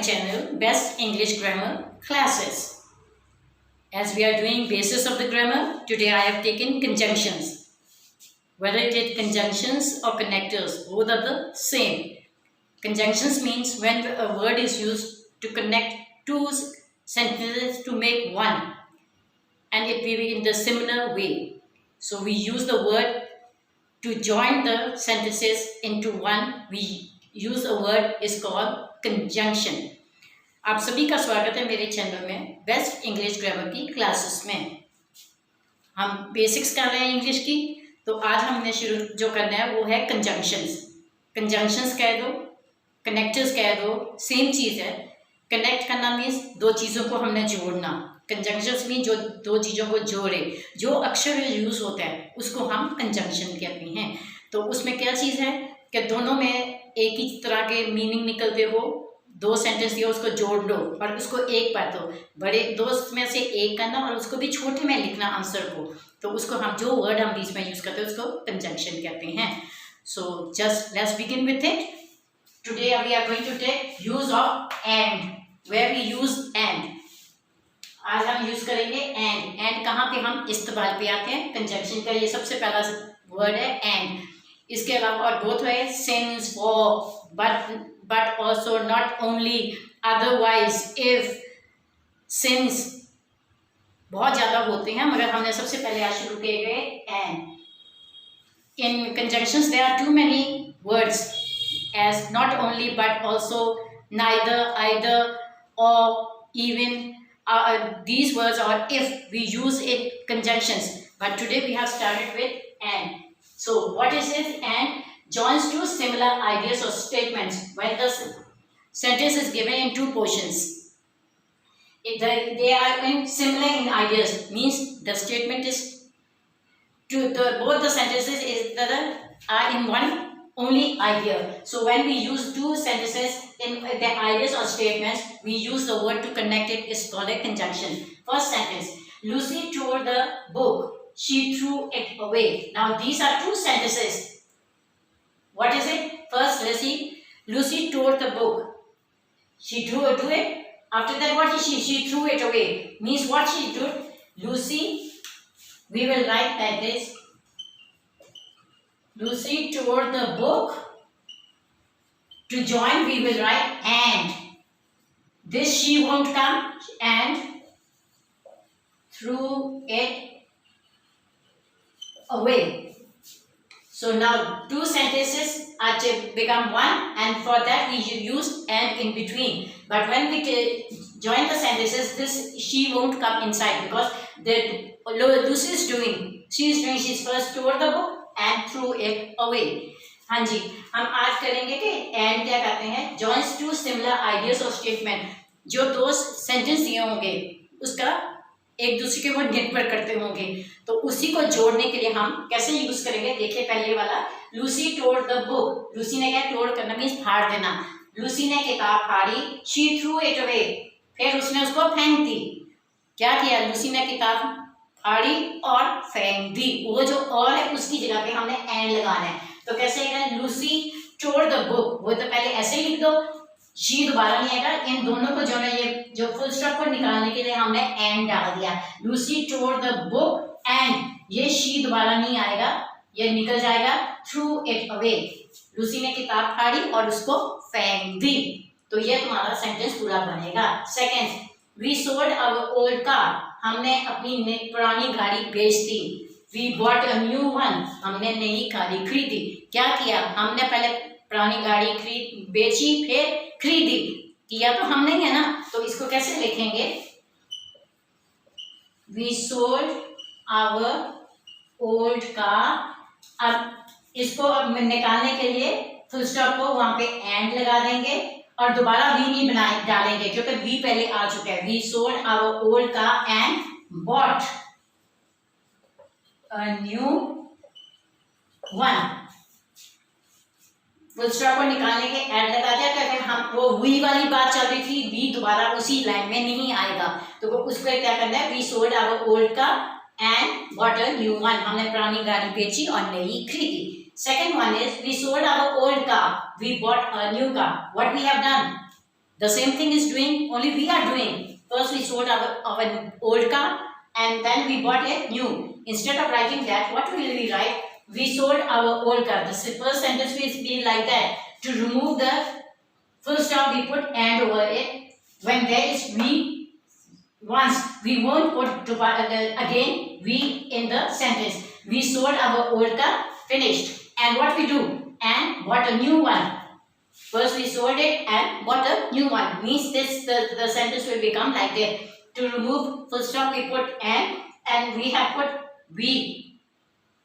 my channel Best English Grammar Classes. As we are doing basis of the grammar, today I have taken conjunctions. Whether it is conjunctions or connectors, both are the same. Conjunctions means when a word is used to connect two sentences to make one, and it will be in the similar way. So we use the word to join the sentences into one. We use a word is called conjunction. आप सभी का स्वागत है मेरे channel में best English grammar की classes में। हम बेसिक्स कर रहे हैं इंग्लिश की, तो आज हमने शुरू जो करना है वो है कंजंक्शंस। कंजंक्शंस कह दो, कनेक्टर्स कह दो, सेम चीज़ है। कनेक्ट करना मीन्स दो चीज़ों को हमने जोड़ना। कंजंक्शंस मीन जो दो चीज़ों को जोड़े, जो अक्षर यूज़ होता है उसको हम कंजंक्शन कहते हैं। तो उसमें क्या चीज़ है कि दोनों में एक ही तरह के मीनिंग निकलते हो। दो सेंटेंस दिया, उसको जोड़ लो और उसको एक बात हो, बड़े दो में से एक करना और उसको भी छोटे में लिखना आंसर को। तो उसको हम जो वर्ड हम बीच में यूज़ करते हैं उसको कंजंक्शन कहते हैं। So just let's begin with it. Today we are going to take use of and, where we use and. आज हम यूज करेंगे एंड। एंड कहाँ पे हम इस्तेमाल पे आते हैं? कंजंक्शन का ये सबसे पहला वर्ड है एंड। इसके अलावा और बहुत है since, for, but also, not only, otherwise, if, since, बहुत ज़्यादा होते हैं, मगर हमने सबसे पहले आज शुरू किए गए and। In conjunctions there are too many words as not only but also, neither, either, or, even. These words or if we use it conjunctions, but today we have started with and. So what is it? And joins two similar ideas or statements when the sentence is given in two portions. They are similar in ideas, means the statement is both the sentences are in one only idea. So when we use two sentences in the ideas or statements, we use the word to connect it is called a conjunction. First sentence: Lucy tore the book. She threw it away. Now these are two sentences. What is it? First, let's see. Lucy tore the book. She threw it. After that, what is she? She threw it away. Means what she did? Lucy, we will write like this. Lucy tore the book. To join, we will write and. This she won't come and threw it away. So now two sentences are to become one, and for that we use and in between. But when we join the sentences, this she won't come inside because Lucy is doing. She's first tore the book and threw it away. हाँ जी, हम आज करेंगे कि and क्या कहते हैं? Joins two similar ideas or statement. जो दो सेंटेंस दिए होंगे उसका एक दूसरे के वो निर्भर करते होंगे, तो उसी को जोड़ने के लिए हम कैसे यूज करेंगे? देखिए पहले वाला, Lucy tour the book. Lucy ने क्या? टोर करना मीन्स फाड़ देना। लूसी ने किताब फाड़ी। शी थ्रू इट अवे, फिर उसने उसको फेंक दी। क्या किया? लूसी ने किताब फाड़ी और फेंक दी। वो जो और है उसकी जगह पे हमने एंड लगाना है। तो कैसे है? लूसी टोर द बुक, वो तो पहले ऐसे ही लिख दो, शी दोबारा नहीं आएगा। इन दोनों को जो है ये जो फुल स्टॉप को निकालने के लिए हमने एंड डाल दिया। Lucy tour the book and, ये शी दोबारा नहीं आएगा, ये निकल जाएगा। थ्रू इट अवे, लूसी ने किताब फाड़ी और उसको फेंक दी। तो ये तुम्हारा सेंटेंस पूरा बनेगा। Second, we sold our old car, हमने अपनी पुरानी गाड़ी बेच दी। We bought a new one, हमने नई गाड़ी खरीदी। क्या किया? हमने पहले पुरानी गाड़ी बेची, फिर खरीदी। किया तो हमने ही है ना, तो इसको कैसे लिखेंगे? We sold our old car. अब इसको अब निकालने के लिए फुल स्टॉप को वहां पे एंड लगा देंगे और दोबारा वी नहीं डालेंगे क्योंकि वी पहले आ चुका है। We sold our old car and bought a new one. Full stop को निकालने के एंड लगा दिया, क्योंकि हम वो वी वाली बात चल रही थी, वी दोबारा उसी लाइन में नहीं आएगा। तो उसको क्या करना है? We sold our old car and bought a new one, हमने पुरानी गाड़ी बेची और नई खरीदी। Second one is we sold our old car, we bought a new car. What we have done? The same thing is doing, only we are doing. First we sold our old car and then we bought a new. Instead of writing that, what will we write? We sold our old car. The first sentence will be like that. To remove the full stop, we put and over it. When there is we, once, we won't put to, again we in the sentence. We sold our old car, finished. And what we do? And bought a new one. First we sold it and bought a new one. Means this the sentence will become like that. To remove full stop, we put and we have put we.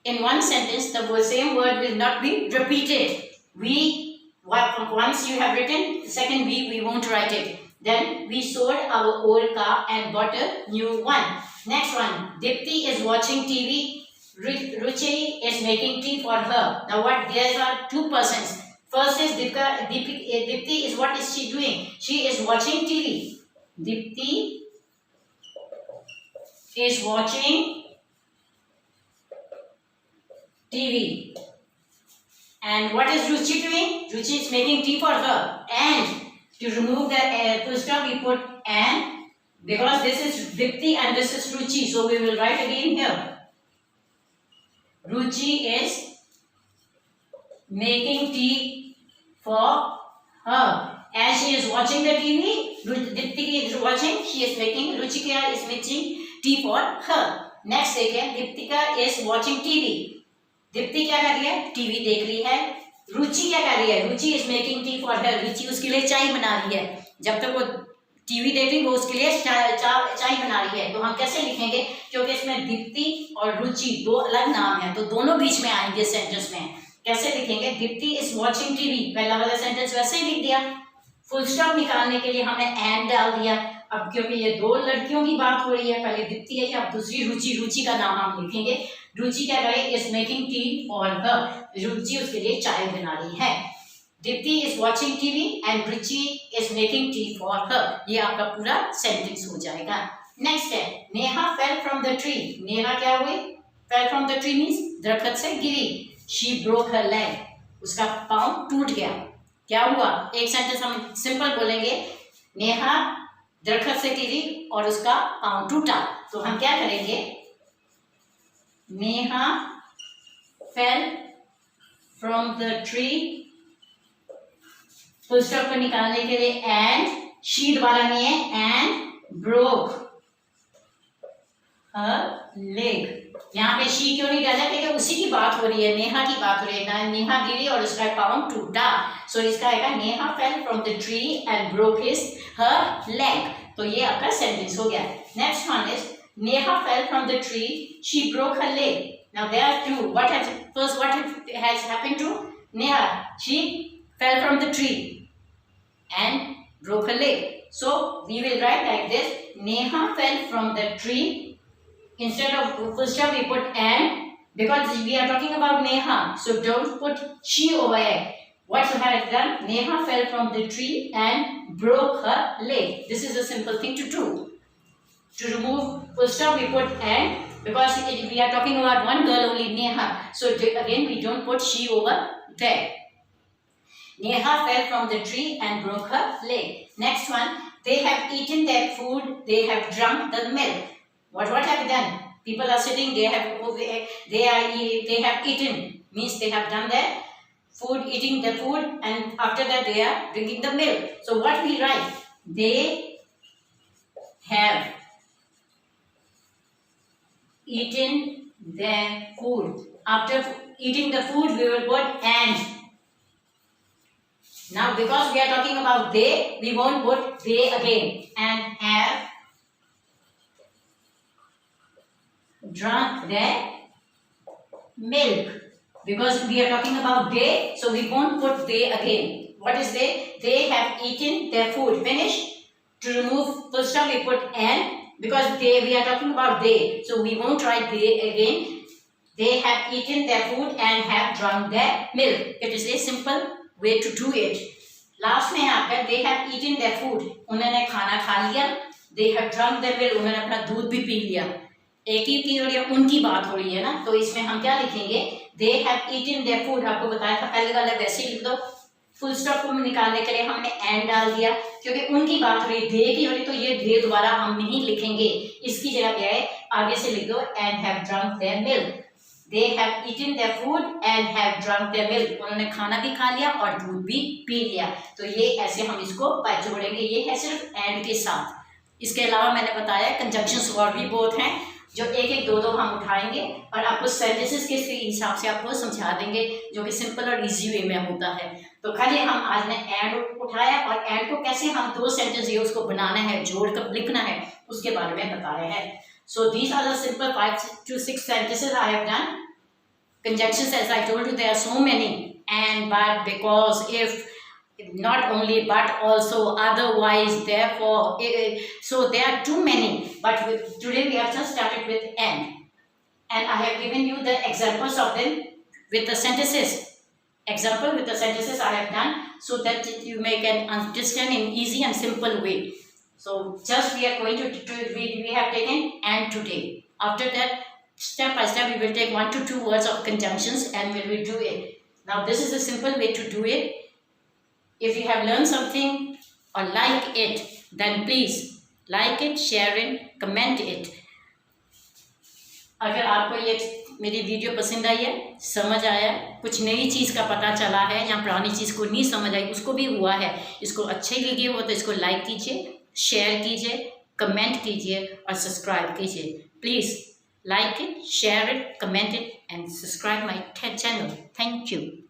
In one sentence, the same word will not be repeated. We, once you have written the second we won't write it. Then we sold our old car and bought a new one. Next one, Dipti is watching TV. Ruchi is making tea for her. Now what? There are two persons. First is Dipti is, what is she doing? She is watching TV. Dipti is watching TV. And what is Ruchi doing? Ruchi is making tea for her. And to remove the full stop, we put and, because this is Dipti and this is Ruchi. So we will write again here. Ruchi is making tea for her. As she is watching the TV, Diptika is watching, she is making, Ruchika is making tea for her. Next again, Diptika is watching TV. Deepti क्या कर रही है? TV देख रही है. रुचि क्या कर रही है? Ruchi is making tea for her. Ruchi उसके लिए चाय बना रही है. जब तक वो टीवी देख रही है वो उसके लिए चाय बना रही है. तो हम कैसे लिखेंगे? क्योंकि इसमें दीप्ति और रुचि दो अलग नाम है, तो दोनों बीच में आएंगे सेंटेंस में. कैसे लिखेंगे? Deepti is watching TV. पहला वाला सेंटेंस वैसे ही लिख दिया. फुल स्टॉप निकालने के लिए हमने एंड डाल दिया. अब क्योंकि ये दो लड़कियों की बात हो रही है, पहले दीप्ति है, अब दूसरी रुचि. रुचि का नाम हम लिखेंगे. रुचि क्या करे? Is making tea for her. Ruchi उसके लिए चाय बना रही है. Deepti is watching TV and Ruchi is making tea for her. ये आपका पूरा सेंटेंस हो जाएगा. नेक्स्ट है Neha fell from the tree. Neha क्या हुई? Fell from the tree means दरख्त से गिरी. She broke her leg. उसका पाँव टूट गया. क्या हुआ? एक सेंटेंस हम सिंपल बोलेंगे. नेहा दरख्त से गिरी और उसका पाँव टूटा. तो हम क्या करेंगे? Neha fell from the tree. Full stop को निकालने के लिए एंड. शी दोबारा नहीं है. And broke her leg. यहाँ पे शी क्यों नहीं डाला? क्योंकि उसी की बात हो रही है, नेहा की बात हो रही है. नेहा गिरी और उसका पाँव टूटा. सो इसका आएगा Neha fell from the tree and broke her leg. तो ये आपका सेंटेंस हो गया. Next one is Neha fell from the tree. She broke her leg. Now there are two. What has happened to Neha? She fell from the tree and broke her leg. So we will write like this. Neha fell from the tree. Instead of full stop, we put and, because we are talking about Neha. So don't put she over here. What she has done? Neha fell from the tree and broke her leg. This is a simple thing to do. To remove full stop, we put and, because we are talking about one girl only, Neha. So again, we don't put she over there. Neha fell from the tree and broke her leg. Next one, they have eaten their food. They have drunk the milk. What have they done? People are sitting. They have eaten means they have done their food, eating the food, and after that they are drinking the milk. So what we write? They have eaten their food. After eating the food, we will put and. Now because we are talking about they, we won't put they again. And have drunk their milk. Because we are talking about they, so we won't put they again. What is they? They have eaten their food. Finish. To remove full stop, we put and. Because we are talking about they, so we won't write they again. They have eaten their food and have drunk their milk. It is a simple way to do it. Last में आकर they have eaten their food. उन्होंने खाना खा लिया. They have drunk their milk. उन्होंने अपना दूध भी पी लिया. एक ही की हो रही है, उनकी बात हो रही है ना. तो इसमें हम क्या लिखेंगे? They have eaten their food. आपको बताया था पहले वाला वैसे ही लिख दो. फुल स्टॉप को निकालने के लिए हमने एंड डाल दिया, क्योंकि उनकी बात हो रही दे की हो रही, तो ये दे दोबारा हम नहीं लिखेंगे, इसकी जगह क्या है आगे से लिख दो and have drunk their milk. They have eaten their food and have drunk their milk, उन्होंने खाना भी खा लिया और दूध भी पी लिया। तो ये ऐसे हम इसको जोड़ेंगे, ये है सिर्फ एंड के साथ। इसके अलावा मैंने बताया कंजंक्शंस और भी बहुत हैं, जो एक एक दो दो हम उठाएंगे और आपको सेंटेंसेस के हिसाब से आपको समझा देंगे, जो कि सिंपल और इजी वे में होता है। तो खाली हम आज ने एंड उठाया और एंड को कैसे हम दो सेंटेंस ये उसको बनाना है, जोड़कर लिखना है, उसके बारे में बता रहे हैं। So these are the simple 5 to 6 sentences I have done. Conjunctions, as I told you, there are so many, and but, because, if, not only but also, otherwise, therefore, so there are too many, but today we have just started with and I have given you the examples of them with the sentences. Example with the sentences I have done, so that you may can understand in easy and simple way. So just we are going to we have taken and today. After that, step by step we will take 1 to 2 words of conjunctions and we will do it. Now this is a simple way to do it. If you have learned something or like it, then please like it, share it, comment it. अगर आपको ये मेरी video पसंद आई है, समझ आया, कुछ नई चीज़ का पता चला है या पुरानी चीज़ को नहीं समझ आई, उसको भी हुआ है, इसको अच्छे लगे हो तो इसको लाइक कीजिए, शेयर कीजिए, कमेंट कीजिए और सब्सक्राइब कीजिए। Please like it, share it, comment it and subscribe my channel. Thank you.